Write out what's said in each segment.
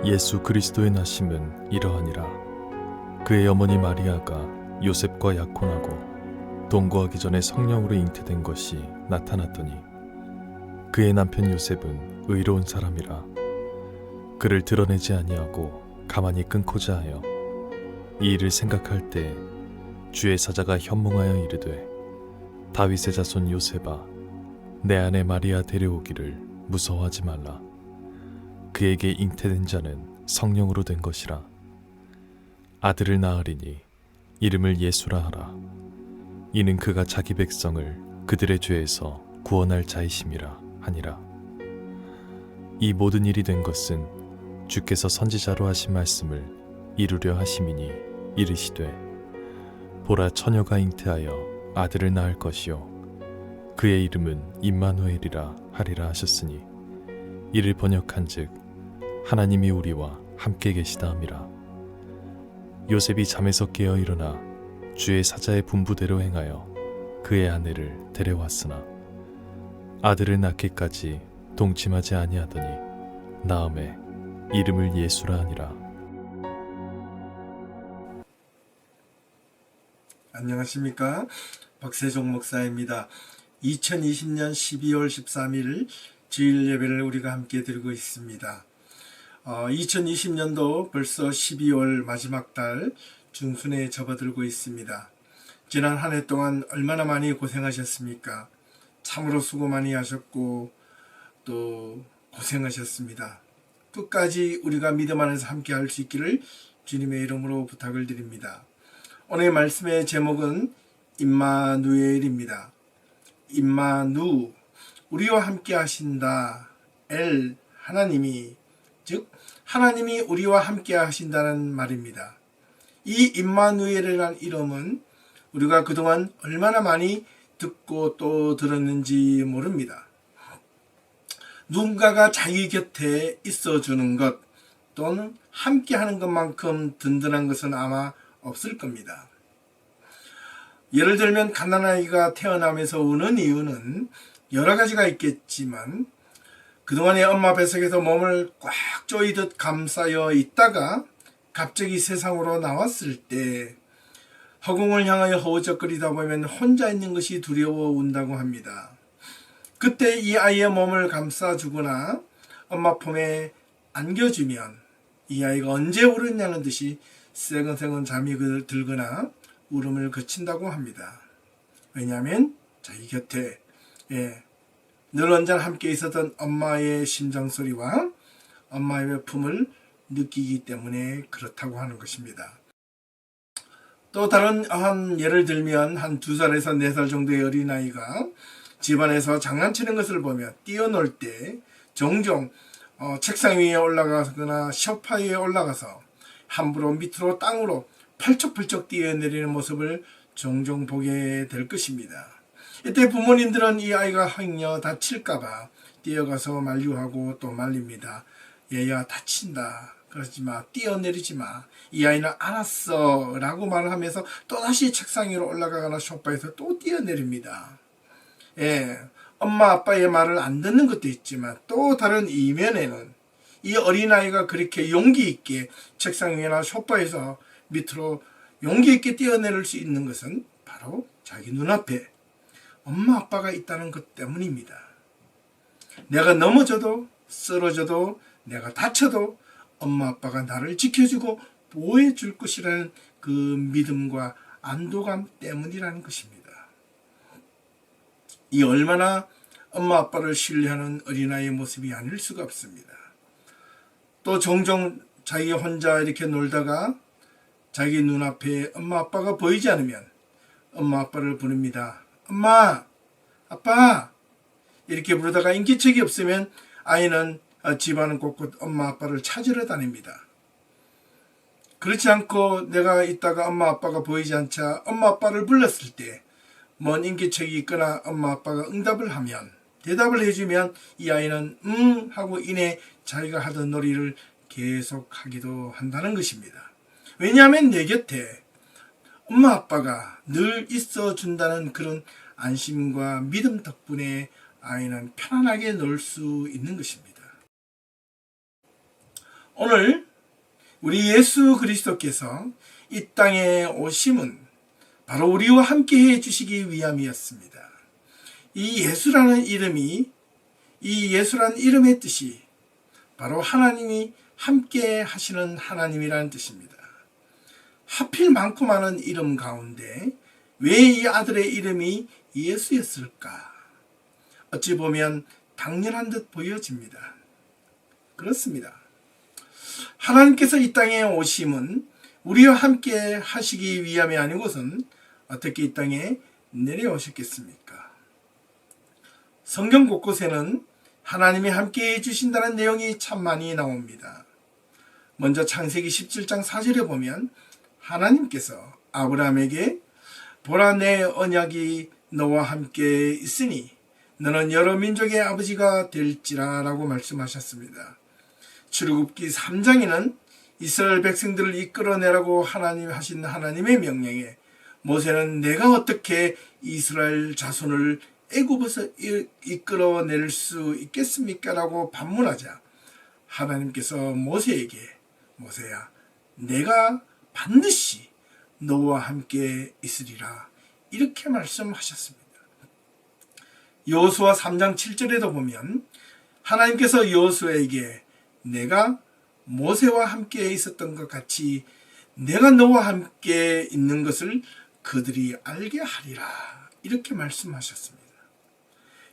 예수 그리스도의 나심은 이러하니라. 그의 어머니 마리아가 요셉과 약혼하고 동거하기 전에 성령으로 잉태된 것이 나타났더니 그의 남편 요셉은 의로운 사람이라 그를 드러내지 아니하고 가만히 끊고자 하여 이 일을 생각할 때 주의 사자가 현몽하여 이르되 다윗의 자손 요셉아 내 아내 마리아 데려오기를 무서워하지 말라. 그에게 잉태된 자는 성령으로 된 것이라. 아들을 낳으리니 이름을 예수라 하라. 이는 그가 자기 백성을 그들의 죄에서 구원할 자이심이라 하니라. 이 모든 일이 된 것은 주께서 선지자로 하신 말씀을 이루려 하심이니 이르시되 보라 처녀가 잉태하여 아들을 낳을 것이요 그의 이름은 임마누엘이라 하리라 하셨으니 이를 번역한즉 하나님이 우리와 함께 계시다 함이라. 요셉이 잠에서 깨어 일어나 주의 사자의 분부대로 행하여 그의 아내를 데려왔으나 아들을 낳기까지 동침하지 아니하더니 나음에 이름을 예수라 하니라. 안녕하십니까, 박세종 목사입니다. 2020년 12월 13일 주일 예배를 우리가 함께 드리고 있습니다. 2020년도 벌써 12월 마지막 달 중순에 접어들고 있습니다. 지난 한 해 동안 얼마나 많이 고생하셨습니까? 참으로 수고 많이 하셨고 또 고생하셨습니다. 끝까지 우리가 믿음 안에서 함께 할 수 있기를 주님의 이름으로 부탁을 드립니다. 오늘 말씀의 제목은 임마누엘입니다. 임마누, 우리와 함께 하신다. 엘, 하나님이, 즉 하나님이 우리와 함께 하신다는 말입니다. 이 임마누엘이라는 이름은 우리가 그동안 얼마나 많이 듣고 또 들었는지 모릅니다. 누군가가 자기 곁에 있어주는 것 또는 함께 하는 것만큼 든든한 것은 아마 없을 겁니다. 예를 들면 갓난아이가 태어나면서 우는 이유는 여러 가지가 있겠지만 그동안에 엄마 뱃속에서 몸을 꽉 조이듯 감싸여 있다가 갑자기 세상으로 나왔을 때 허공을 향하여 허우적거리다 보면 혼자 있는 것이 두려워 운다고 합니다. 그때 이 아이의 몸을 감싸주거나 엄마 품에 안겨주면 이 아이가 언제 울었냐는 듯이 새근새근 잠이 들거나 울음을 그친다고 합니다. 왜냐하면 자기 곁에 늘 언제나 함께 있었던 엄마의 심장소리와 엄마의 품을 느끼기 때문에 그렇다고 하는 것입니다. 또 다른 예를 들면 한 2살에서 4살 정도의 어린아이가 집안에서 장난치는 것을 보며 뛰어놀 때 종종 책상 위에 올라가거나 소파 위에 올라가서 함부로 밑으로 땅으로 펄쩍펄쩍 뛰어내리는 모습을 종종 보게 될 것입니다. 이때 부모님들은 이 아이가 행여 다칠까봐 뛰어가서 만류하고 또 말립니다. 얘야 다친다. 그러지 마. 뛰어내리지 마. 이 아이는 알았어 라고 말을 하면서 또다시 책상 위로 올라가거나 소파에서 또 뛰어내립니다. 엄마 아빠의 말을 안 듣는 것도 있지만 또 다른 이면에는 이 어린아이가 그렇게 용기 있게 책상 위나 소파에서 밑으로 용기 있게 뛰어내릴 수 있는 것은 바로 자기 눈앞에 엄마 아빠가 있다는 것 때문입니다. 내가 넘어져도 쓰러져도 내가 다쳐도 엄마 아빠가 나를 지켜주고 보호해 줄 것이라는 그 믿음과 안도감 때문이라는 것입니다. 이 얼마나 엄마 아빠를 신뢰하는 어린아이의 모습이 아닐 수가 없습니다. 또 종종 자기 혼자 이렇게 놀다가 자기 눈앞에 엄마 아빠가 보이지 않으면 엄마 아빠를 부릅니다. 엄마, 아빠 이렇게 부르다가 인기척이 없으면 아이는 집안은 곳곳 엄마 아빠를 찾으러 다닙니다. 그렇지 않고 내가 있다가 엄마 아빠가 보이지 않자 엄마 아빠를 불렀을 때 먼 인기척이 있거나 엄마 아빠가 응답을 하면 대답을 해주면 이 아이는 하고 이내 자기가 하던 놀이를 계속하기도 한다는 것입니다. 왜냐하면 내 곁에 엄마 아빠가 늘 있어준다는 그런 안심과 믿음 덕분에 아이는 편안하게 놀 수 있는 것입니다. 오늘 우리 예수 그리스도께서 이 땅에 오심은 바로 우리와 함께 해 주시기 위함이었습니다. 이 예수라는 이름의 뜻이 바로 하나님이 함께 하시는 하나님이라는 뜻입니다. 하필 많고 많은 이름 가운데 왜 이 아들의 이름이 예수였을까? 어찌 보면 당연한 듯 보여집니다. 그렇습니다. 하나님께서 이 땅에 오심은 우리와 함께 하시기 위함이 아니고선 어떻게 이 땅에 내려오셨겠습니까? 성경 곳곳에는 하나님이 함께 해주신다는 내용이 참 많이 나옵니다. 먼저 창세기 17장 4절에 보면 하나님께서 아브라함에게 보라 내 언약이 너와 함께 있으니 너는 여러 민족의 아버지가 될지라 라고 말씀하셨습니다. 출애굽기 3장에는 이스라엘 백성들을 이끌어내라고 하신 하나님의 명령에 모세는 내가 어떻게 이스라엘 자손을 애굽에서 이끌어낼 수 있겠습니까? 라고 반문하자 하나님께서 모세에게 모세야 내가 반드시 너와 함께 있으리라 이렇게 말씀하셨습니다. 여호수아 3장 7절에도 보면 하나님께서 여호수아에게 내가 모세와 함께 있었던 것 같이 내가 너와 함께 있는 것을 그들이 알게 하리라 이렇게 말씀하셨습니다.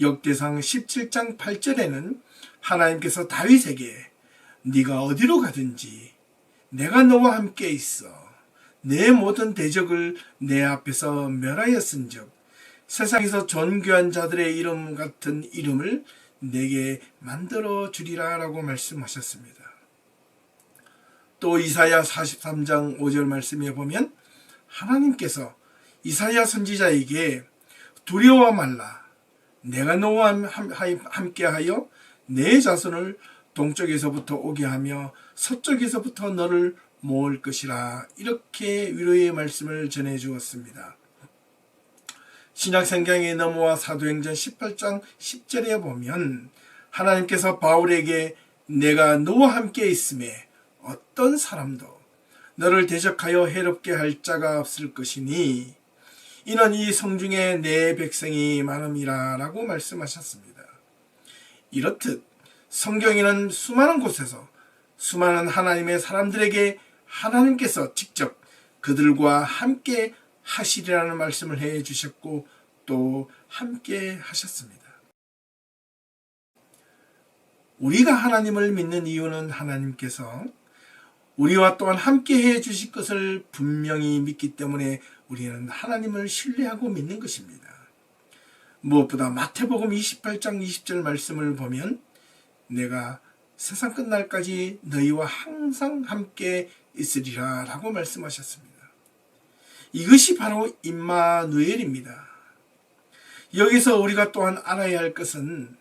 역대상 17장 8절에는 하나님께서 다윗에게 네가 어디로 가든지 내가 너와 함께 있어 내 모든 대적을 내 앞에서 멸하였은즉 세상에서 존귀한 자들의 이름 같은 이름을 내게 만들어 주리라 라고 말씀하셨습니다. 또 이사야 43장 5절 말씀에 보면 하나님께서 이사야 선지자에게 두려워 말라 내가 너와 함께하여 내 자손을 동쪽에서부터 오게 하며 서쪽에서부터 너를 모을 것이라 이렇게 위로의 말씀을 전해 주었습니다. 신약성경에 넘어와 사도행전 18장 10절에 보면 하나님께서 바울에게 내가 너와 함께 있음에 어떤 사람도 너를 대적하여 해롭게 할 자가 없을 것이니 이는 이 성중에 내 백성이 많음이라 라고 말씀하셨습니다. 이렇듯 성경에는 수많은 곳에서 수많은 하나님의 사람들에게 하나님께서 직접 그들과 함께 하시리라는 말씀을 해 주셨고 또 함께 하셨습니다. 우리가 하나님을 믿는 이유는 하나님께서 우리와 또한 함께 해 주실 것을 분명히 믿기 때문에 우리는 하나님을 신뢰하고 믿는 것입니다. 무엇보다 마태복음 28장 20절 말씀을 보면 내가 세상 끝날까지 너희와 항상 함께 있으리라 라고 말씀하셨습니다. 이것이 바로 임마누엘입니다. 여기서 우리가 또한 알아야 할 것은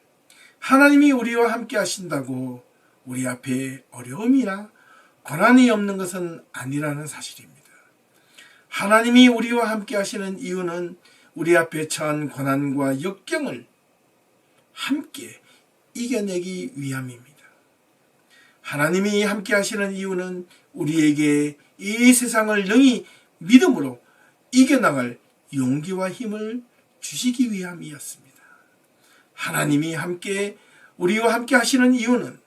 하나님이 우리와 함께 하신다고 우리 앞에 어려움이나 고난이 없는 것은 아니라는 사실입니다. 하나님이 우리와 함께 하시는 이유는 우리 앞에 처한 고난과 역경을 함께 이겨내기 위함입니다. 하나님이 함께 하시는 이유는 우리에게 이 세상을 능히 믿음으로 이겨나갈 용기와 힘을 주시기 위함이었습니다. 하나님이 우리와 함께 하시는 이유는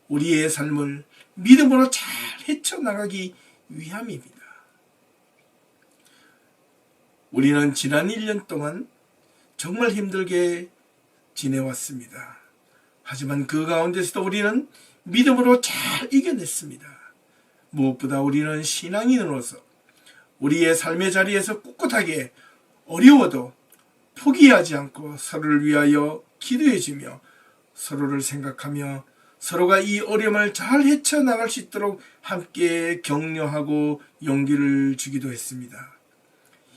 우리의 삶을 믿음으로 잘 헤쳐나가기 위함입니다. 우리는 지난 1년 동안 정말 힘들게 지내왔습니다. 하지만 그 가운데서도 우리는 믿음으로 잘 이겨냈습니다. 무엇보다 우리는 신앙인으로서 우리의 삶의 자리에서 꿋꿋하게 어려워도 포기하지 않고 서로를 위하여 기도해주며 서로를 생각하며 서로가 이 어려움을 잘 헤쳐나갈 수 있도록 함께 격려하고 용기를 주기도 했습니다.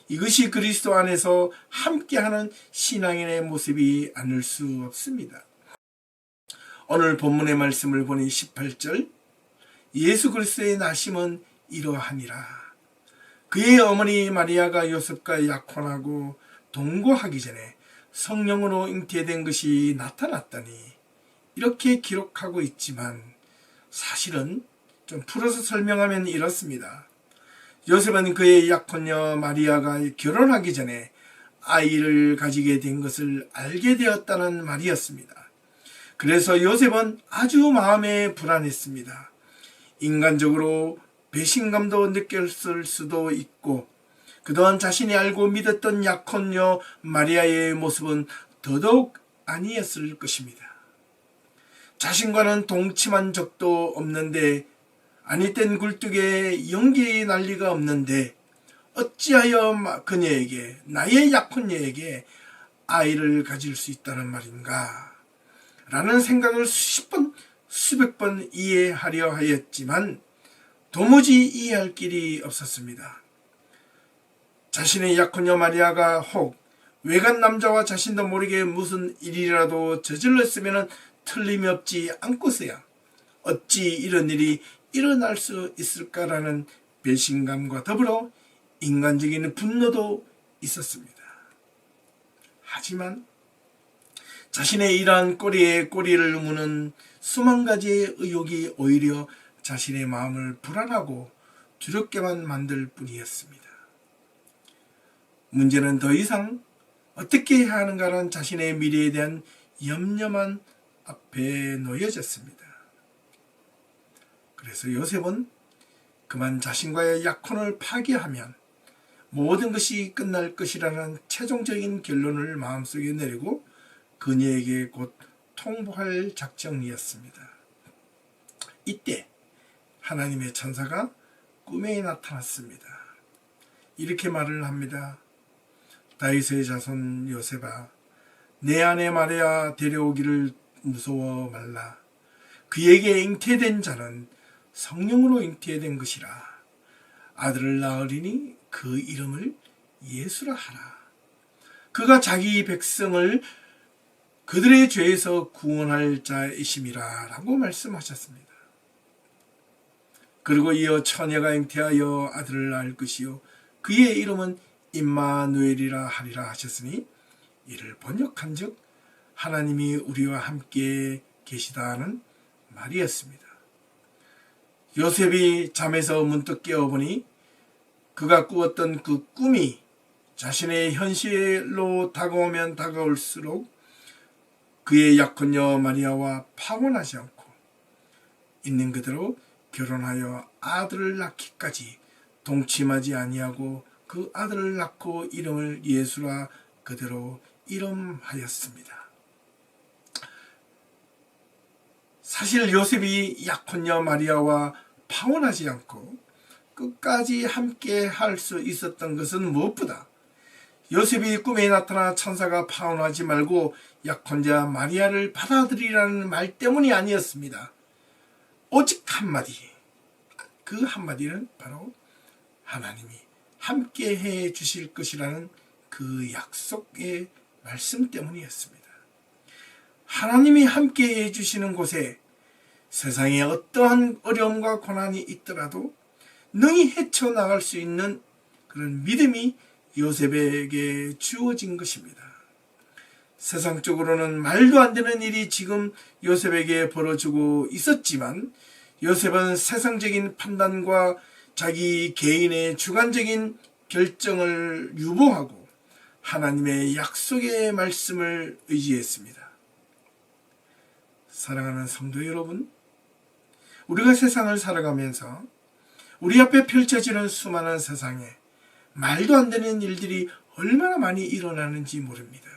이것이 그리스도 안에서 함께하는 신앙인의 모습이 아닐 수 없습니다. 오늘 본문의 말씀을 보니 18절 예수 그리스도의 나심은 이러하니라. 그의 어머니 마리아가 요셉과 약혼하고 동거하기 전에 성령으로 잉태된 것이 나타났더니 이렇게 기록하고 있지만 사실은 좀 풀어서 설명하면 이렇습니다. 요셉은 그의 약혼녀 마리아가 결혼하기 전에 아이를 가지게 된 것을 알게 되었다는 말이었습니다. 그래서 요셉은 아주 마음에 불안했습니다. 인간적으로 배신감도 느꼈을 수도 있고 그동안 자신이 알고 믿었던 약혼녀 마리아의 모습은 더더욱 아니었을 것입니다. 자신과는 동침한 적도 없는데 아니 땐 굴뚝에 연기 난리가 없는데 어찌하여 그녀에게 나의 약혼녀에게 아이를 가질 수 있다는 말인가 라는 생각을 수십 번 수백 번 이해하려 하였지만 도무지 이해할 길이 없었습니다. 자신의 약혼녀 마리아가 혹 외간 남자와 자신도 모르게 무슨 일이라도 저질렀으면 틀림없지 않고서야 어찌 이런 일이 일어날 수 있을까라는 배신감과 더불어 인간적인 분노도 있었습니다. 하지만 자신의 이러한 꼬리에 꼬리를 무는 수만 가지의 의혹이 오히려 자신의 마음을 불안하고 두렵게만 만들 뿐이었습니다. 문제는 더 이상 어떻게 해야 하는가라는 자신의 미래에 대한 염려만 앞에 놓여졌습니다. 그래서 요셉은 그만 자신과의 약혼을 파기하면 모든 것이 끝날 것이라는 최종적인 결론을 마음속에 내리고 그녀에게 곧 통보할 작정이었습니다. 이때 하나님의 천사가 꿈에 나타났습니다. 이렇게 말을 합니다. 다윗의 자손 요셉아, 내 아내 마리아 데려오기를 무서워 말라. 그에게 잉태된 자는 성령으로 잉태된 것이라. 아들을 낳으리니 그 이름을 예수라 하라. 그가 자기 백성을 그들의 죄에서 구원할 자이심이라 라고 말씀하셨습니다. 그리고 이어 처녀가 잉태하여 아들을 낳을 것이요 그의 이름은 임마누엘이라 하리라 하셨으니 이를 번역한즉 하나님이 우리와 함께 계시다는 말이었습니다. 요셉이 잠에서 문득 깨어보니 그가 꾸었던 그 꿈이 자신의 현실로 다가오면 다가올수록 그의 약혼녀 마리아와 파혼하지 않고 있는 그대로 결혼하여 아들을 낳기까지 동침하지 아니하고 그 아들을 낳고 이름을 예수라 그대로 이름하였습니다. 사실 요셉이 약혼녀 마리아와 파혼하지 않고 끝까지 함께 할 수 있었던 것은 무엇보다 요셉이 꿈에 나타나 천사가 파혼하지 말고 약혼자 마리아를 받아들이라는 말 때문이 아니었습니다. 오직 한마디, 그 한마디는 바로 하나님이 함께 해 주실 것이라는 그 약속의 말씀 때문이었습니다. 하나님이 함께 해 주시는 곳에 세상에 어떠한 어려움과 고난이 있더라도 능히 헤쳐나갈 수 있는 그런 믿음이 요셉에게 주어진 것입니다. 세상적으로는 말도 안 되는 일이 지금 요셉에게 벌어지고 있었지만 요셉은 세상적인 판단과 자기 개인의 주관적인 결정을 유보하고 하나님의 약속의 말씀을 의지했습니다. 사랑하는 성도 여러분, 우리가 세상을 살아가면서 우리 앞에 펼쳐지는 수많은 세상에 말도 안 되는 일들이 얼마나 많이 일어나는지 모릅니다.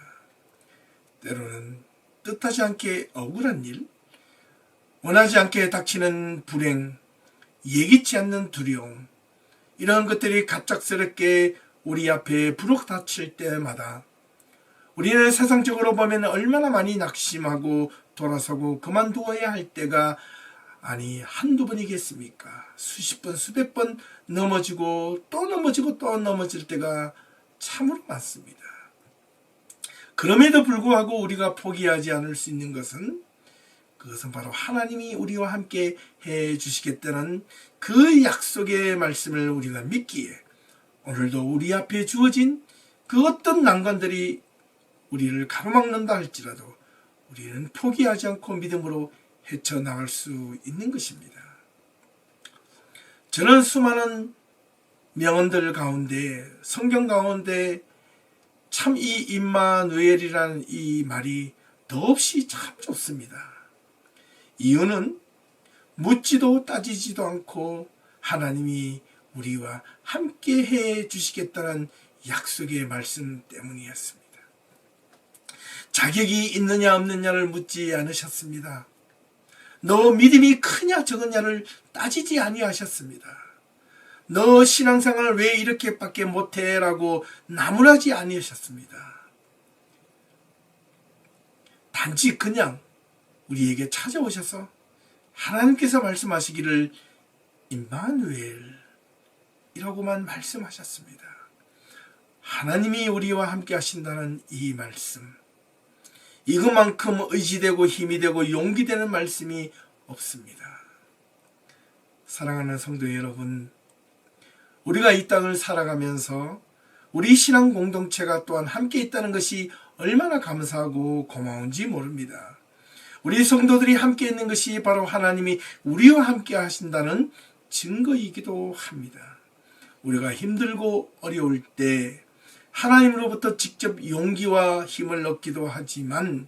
때로는 뜻하지 않게 억울한 일, 원하지 않게 닥치는 불행, 예기치 않는 두려움, 이런 것들이 갑작스럽게 우리 앞에 부룩닥칠 때마다 우리는 세상적으로 보면 얼마나 많이 낙심하고 돌아서고 그만두어야 할 때가 아니 한두 번이겠습니까? 수십 번 수백 번 넘어지고 또 넘어지고 또 넘어질 때가 참으로 많습니다. 그럼에도 불구하고 우리가 포기하지 않을 수 있는 것은 그것은 바로 하나님이 우리와 함께 해 주시겠다는 그 약속의 말씀을 우리가 믿기에 오늘도 우리 앞에 주어진 그 어떤 난관들이 우리를 가로막는다 할지라도 우리는 포기하지 않고 믿음으로 헤쳐나갈 수 있는 것입니다. 저는 수많은 명언들 가운데, 성경 가운데 참 이 임마누엘이라는 이 말이 더없이 참 좋습니다. 이유는 묻지도 따지지도 않고 하나님이 우리와 함께 해 주시겠다는 약속의 말씀 때문이었습니다. 자격이 있느냐 없느냐를 묻지 않으셨습니다. 너 믿음이 크냐 적으냐를 따지지 아니하셨습니다. 너 신앙생활 왜 이렇게밖에 못해? 라고 나무라지 아니하셨습니다. 단지 그냥 우리에게 찾아오셔서 하나님께서 말씀하시기를 임마누엘이라고만 말씀하셨습니다. 하나님이 우리와 함께 하신다는 이 말씀, 이것만큼 의지되고 힘이 되고 용기 되는 말씀이 없습니다. 사랑하는 성도 여러분, 우리가 이 땅을 살아가면서 우리 신앙 공동체가 또한 함께 있다는 것이 얼마나 감사하고 고마운지 모릅니다. 우리 성도들이 함께 있는 것이 바로 하나님이 우리와 함께 하신다는 증거이기도 합니다. 우리가 힘들고 어려울 때 하나님으로부터 직접 용기와 힘을 얻기도 하지만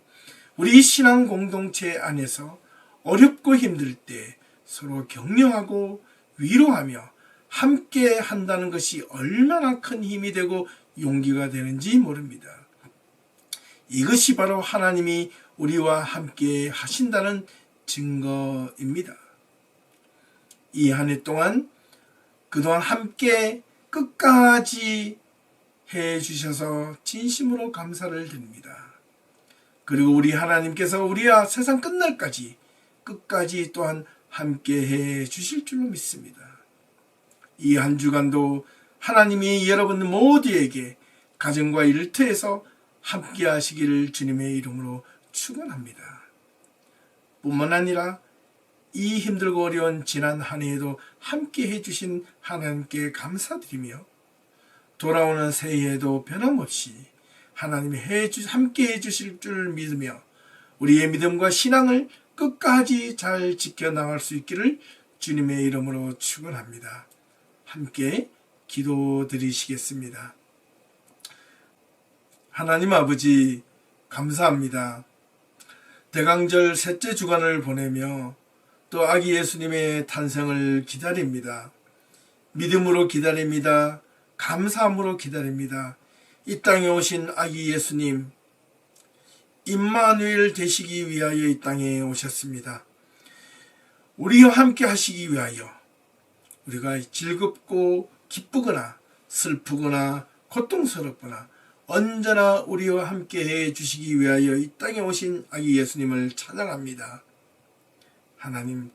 우리 신앙 공동체 안에서 어렵고 힘들 때 서로 격려하고 위로하며 함께 한다는 것이 얼마나 큰 힘이 되고 용기가 되는지 모릅니다. 이것이 바로 하나님이 우리와 함께 하신다는 증거입니다. 이 한 해 동안 그동안 함께 끝까지 해 주셔서 진심으로 감사를 드립니다. 그리고 우리 하나님께서 우리와 세상 끝날까지 끝까지 또한 함께 해 주실 줄로 믿습니다. 이 한 주간도 하나님이 여러분 모두에게 가정과 일터에서 함께 하시기를 주님의 이름으로 축원합니다. 뿐만 아니라 이 힘들고 어려운 지난 한 해에도 함께 해주신 하나님께 감사드리며 돌아오는 새해에도 변함없이 하나님이 함께 해주실 줄 믿으며 우리의 믿음과 신앙을 끝까지 잘 지켜나갈 수 있기를 주님의 이름으로 축원합니다. 함께 기도드리시겠습니다. 하나님 아버지 감사합니다. 대강절 셋째 주간을 보내며 또 아기 예수님의 탄생을 기다립니다. 믿음으로 기다립니다. 감사함으로 기다립니다. 이 땅에 오신 아기 예수님 임마누엘 되시기 위하여 이 땅에 오셨습니다. 우리와 함께 하시기 위하여 우리가 즐겁고 기쁘거나 슬프거나 고통스럽거나 언제나 우리와 함께 해 주시기 위하여 이 땅에 오신 아기 예수님을 찬양합니다. 하나님,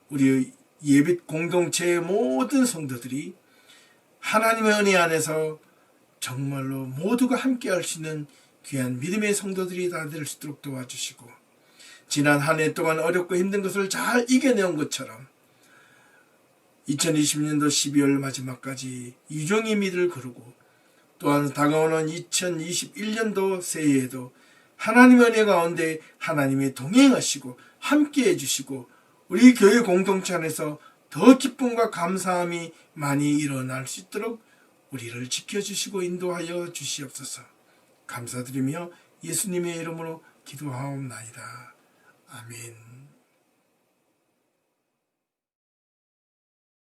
우리 예빛 공동체의 모든 성도들이 하나님의 은혜 안에서 정말로 모두가 함께 할 수 있는 귀한 믿음의 성도들이 다 될 수 있도록 도와주시고 지난 한 해 동안 어렵고 힘든 것을 잘 이겨내온 것처럼 2020년도 12월 마지막까지 유종의 미를 거르고 또한 다가오는 2021년도 새해에도 하나님의 은혜 가운데 하나님이 동행하시고 함께 해주시고 우리 교회 공동체 안에서 더 기쁨과 감사함이 많이 일어날 수 있도록 우리를 지켜주시고 인도하여 주시옵소서. 감사드리며 예수님의 이름으로 기도하옵나이다. 아멘.